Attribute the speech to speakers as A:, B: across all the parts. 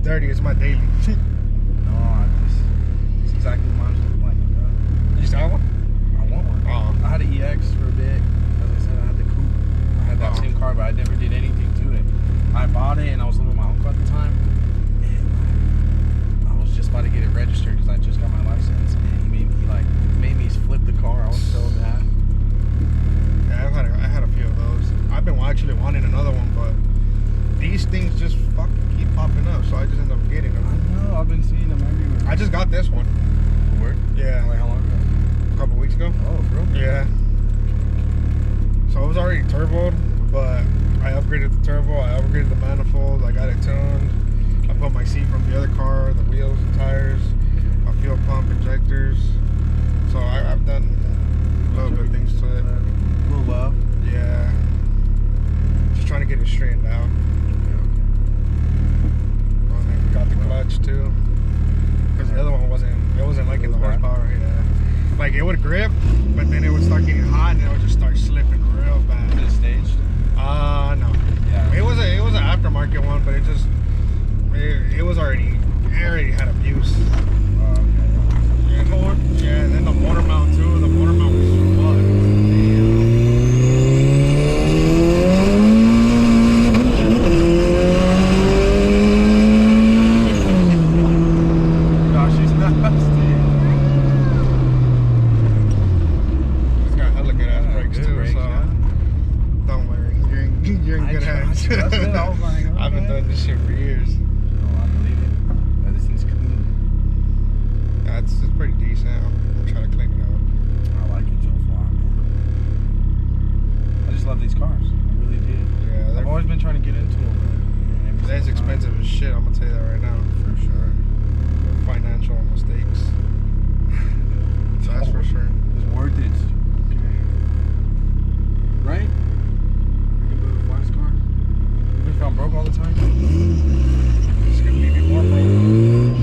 A: dirty. It's my daily.
B: No, it's exactly what mine's like.
A: You still have one?
B: I want one.
A: Oh.
B: I had an EX for a bit. As I said, I had the coupe. I had that same car, but I never did anything to it. I bought it, and I was living with my uncle at the time. And I was just about to get it registered because I just got my license, and he made me flip the car. I was so mad.
A: Yeah, I had a few of those. I've been actually wanting another one, but these things just fucking keep popping up, so I just end up getting them.
B: I know. I've been seeing them everywhere.
A: I just got this one.
B: Word?
A: Yeah.
B: Like how long ago?
A: A couple weeks ago.
B: Oh, bro.
A: Yeah. So it was already turboed, but I upgraded the turbo. I upgraded the manifold. I got it tuned. I put my seat from the other car, the wheels and tires, a fuel pump, injectors. So I've done a little bit of things to it.
B: A little love.
A: Yeah. Just trying to get it straightened out. And then we got the clutch too. Because the other one wasn't liking the horsepower. Yeah. Like it would grip, but then it would start getting hot and it would just start slipping real bad.
B: Is it staged?
A: No.
B: Yeah.
A: It was an aftermarket one, but it already had abuse. Yeah, and then the motor mount too. The motor mount was
B: Gosh, she's nasty.
A: it's got hella good ass brakes too.
B: Brakes,
A: So
B: yeah.
A: don't worry, you're in good hands.
B: I was like, okay.
A: I've been doing this shit for years.
B: Oh, I believe it. Yeah, this thing's clean.
A: Yeah, it's pretty decent. I'm trying to clean it up.
B: I like it so far, man. I just love these cars. I really do.
A: Yeah,
B: I've always been trying to get into them.
A: That's expensive as shit. I'm gonna tell you that right now.
B: For sure.
A: Financial mistakes. That's for sure.
B: It's worth it. Okay. Right? We can build a fast car. We've been found broke all the time.
A: It's gonna leave you more broke.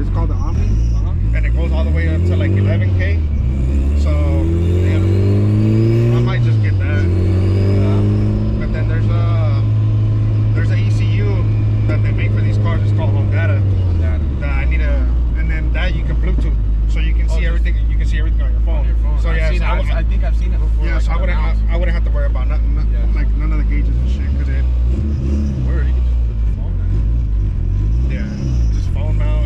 A: It's called the Omni,
B: Uh-huh.
A: and it goes all the way up to like 11K. So yeah, I might just get that. But then there's a ECU that they make for these cars. It's called Home Data. That I need to, and then that you can Bluetooth, so you can see everything. You can see everything on your phone. So yeah, so
B: I think I've seen it before.
A: yeah.
B: like,
A: So I wouldn't have to worry about nothing, like none of the gauges and shit, cause it.
B: Where you can just put the phone there.
A: Yeah, just phone mount.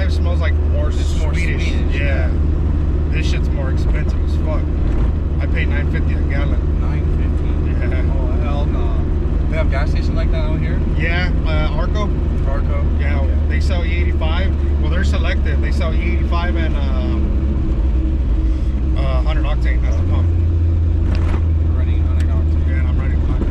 A: Smells like more Swedish. Yeah. This shit's more expensive as fuck. I pay $9.50 a gallon.
B: $9.50.
A: Yeah.
B: Oh hell no. They have gas station like that out here?
A: Yeah, Arco.
B: Arco.
A: Yeah, okay. They sell E85. Well, they're selective. They sell E85 and 100 octane. That's the pump.
B: You're running 100 octane.
A: Yeah, and I'm running 100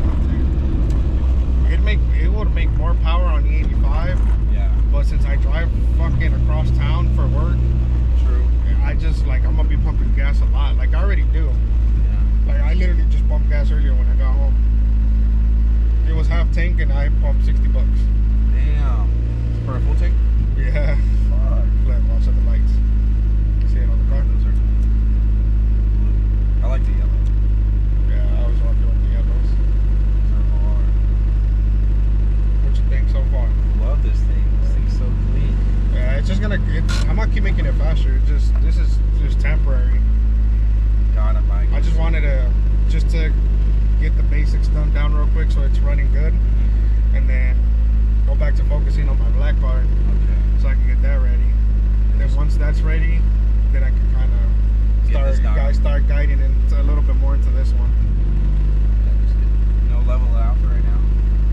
A: octane. It would make more power on E85.
B: Yeah.
A: But since I drive fucking across town for work,
B: True.
A: I just like I'm gonna be pumping gas a lot. Like I already do.
B: Yeah.
A: Like I literally just pumped gas earlier when I got home. It was half tank and I pumped $60.
B: Damn. For a full tank?
A: Yeah.
B: Fuck.
A: Look, watch out the lights. You see it on the car?
B: Those are blue. I like the yellow.
A: Yeah, I always want to with the yellows.
B: Those are hard.
A: What you think so far?
B: Love this thing. This thing's so clean.
A: Yeah, it's just gonna. I'm gonna keep making it faster. This is just temporary.
B: God, I'm buying.
A: I just wanted to get the basics done down real quick so it's running good, and then go back to focusing on my black car
B: Okay.
A: so I can get that ready. And then once that's ready, then I can kind of start guiding into a little bit more into this one.
B: Yeah, just get, level it out for right now.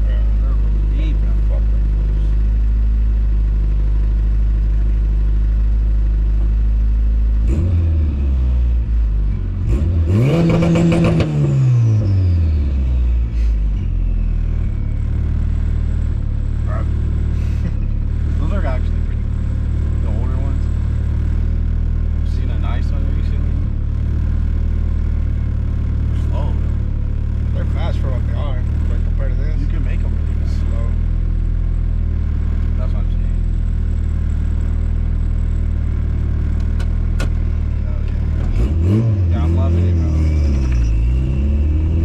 A: Yeah.
B: They're really deep.
A: Fuck them
B: Those are actually pretty cool. The older ones. Seen a nice one recently. They're slow.
A: They're fast for what they are, but compared to this,
B: You can make them really fast.
A: slow.
B: That's what I'm saying. Hell yeah. Yeah, I'm loving it, bro.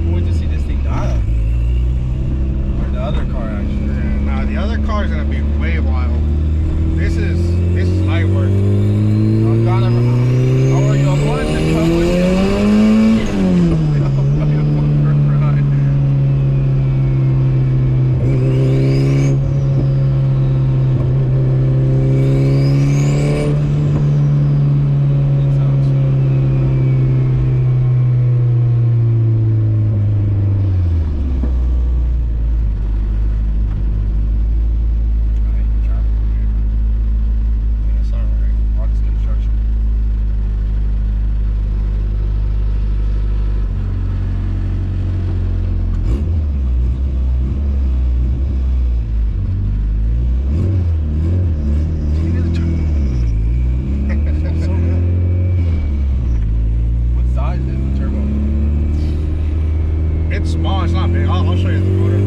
B: Can't wait to see this thing die. Or the other car, actually.
A: Yeah, now the other car is gonna be way wild. This is light work.
B: Oh, God, how are you? I wanted to come with you.
A: That's alright.
B: All this construction. So good. What size is the turbo?
A: It's small. It's not big. I'll show you the motor.